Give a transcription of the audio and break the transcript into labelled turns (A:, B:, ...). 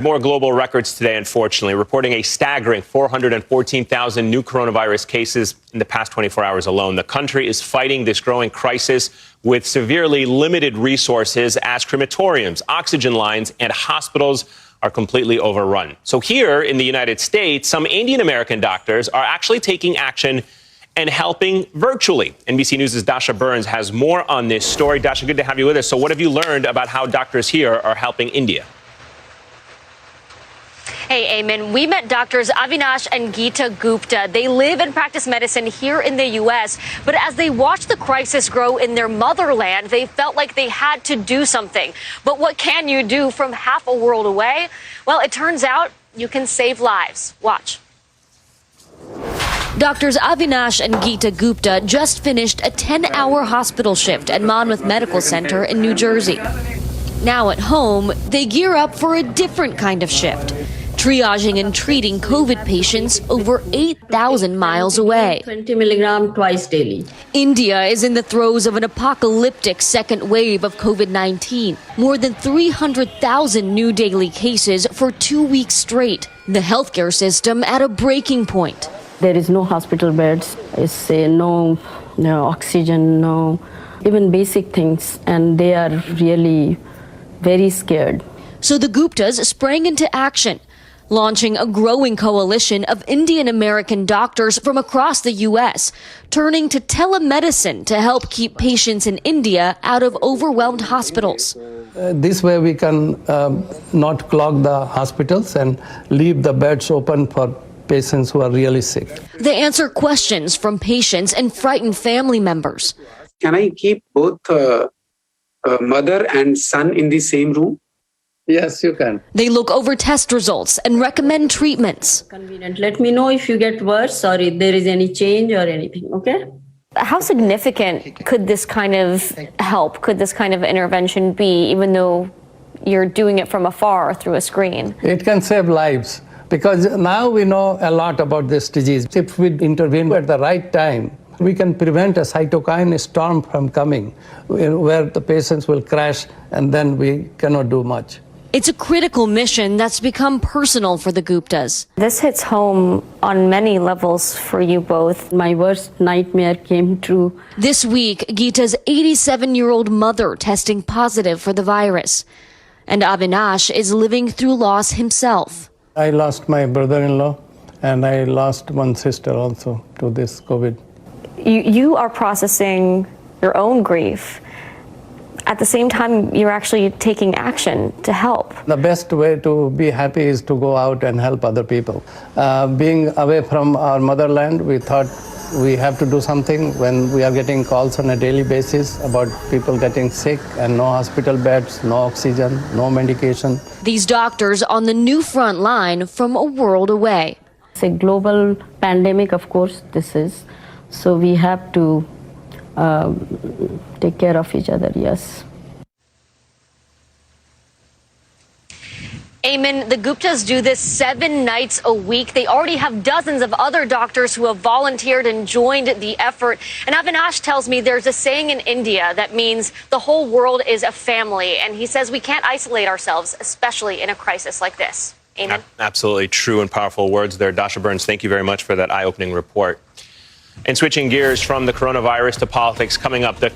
A: More global records today, unfortunately, reporting a staggering 414,000 new coronavirus cases in the past 24 hours alone. The country is fighting this growing crisis with severely limited resources as crematoriums, oxygen lines, and hospitals are completely overrun. So here in the United States, some Indian American doctors are actually taking action and helping virtually. NBC News' Dasha Burns has more on this story. Dasha, good to have you with us. So what have you learned about how doctors here are helping India?
B: Hey, Eamon, we met doctors Avinash and Geeta Gupta. They live and practice medicine here in the U.S., but as they watched the crisis grow in their motherland, they felt like they had to do something. But what can you do from half a world away? Well, it turns out you can save lives. Watch. Doctors Avinash and Geeta Gupta just finished a 10-hour hospital shift at Monmouth Medical Center in New Jersey. Now at home, they gear up for a different kind of shift, triaging and treating COVID patients over 8,000 miles away.
C: 20 milligram twice daily.
B: India is in the throes of an apocalyptic second wave of COVID-19. More than 300,000 new daily cases for 2 weeks straight. The healthcare system at a breaking point.
C: There is no hospital beds, no oxygen, no even basic things, and they are really very scared.
B: So the Guptas sprang into action, launching a growing coalition of Indian American doctors from across the U.S., turning to telemedicine to help keep patients in India out of overwhelmed hospitals.
D: This way we can not clog the hospitals and leave the beds open for patients who are really sick.
B: They answer questions from patients and frightened family members.
E: Can I keep both mother and son in the same room?
D: Yes, you can.
B: They look over test results and recommend treatments.
C: Convenient. Let me know if you get worse or if there is any change or anything, okay?
F: How significant could this kind of help, could this kind of intervention be, even though you're doing it from afar through a screen?
D: It can save lives because now we know a lot about this disease. If we intervene at the right time, we can prevent a cytokine storm from coming where the patients will crash and then we cannot do much.
B: It's a critical mission that's become personal for the Guptas.
F: This hits home on many levels for you both.
C: My worst nightmare came true.
B: This week, Geeta's 87-year-old mother testing positive for the virus. And Avinash is living through loss himself.
D: I lost my brother-in-law and I lost one sister also to this COVID.
F: You are processing your own grief. At the same time, you're actually taking action to help.
D: The best way to be happy is to go out and help other people. Being away from our motherland, we thought we have to do something when we are getting calls on a daily basis about people getting sick and no hospital beds, no oxygen, no medication.
B: These doctors on the new front line from a world away.
C: It's a global pandemic, of course, this is. So we have to take care of each other, yes.
B: Eamon, the Guptas do this 7 nights a week. They already have dozens of other doctors who have volunteered and joined the effort. And Avinash tells me there's a saying in India that means the whole world is a family. And he says we can't isolate ourselves, especially in a crisis like this. Eamon?
A: Absolutely true and powerful words there. Dasha Burns, thank you very much for that eye-opening report. And switching gears from the coronavirus to politics, coming up, the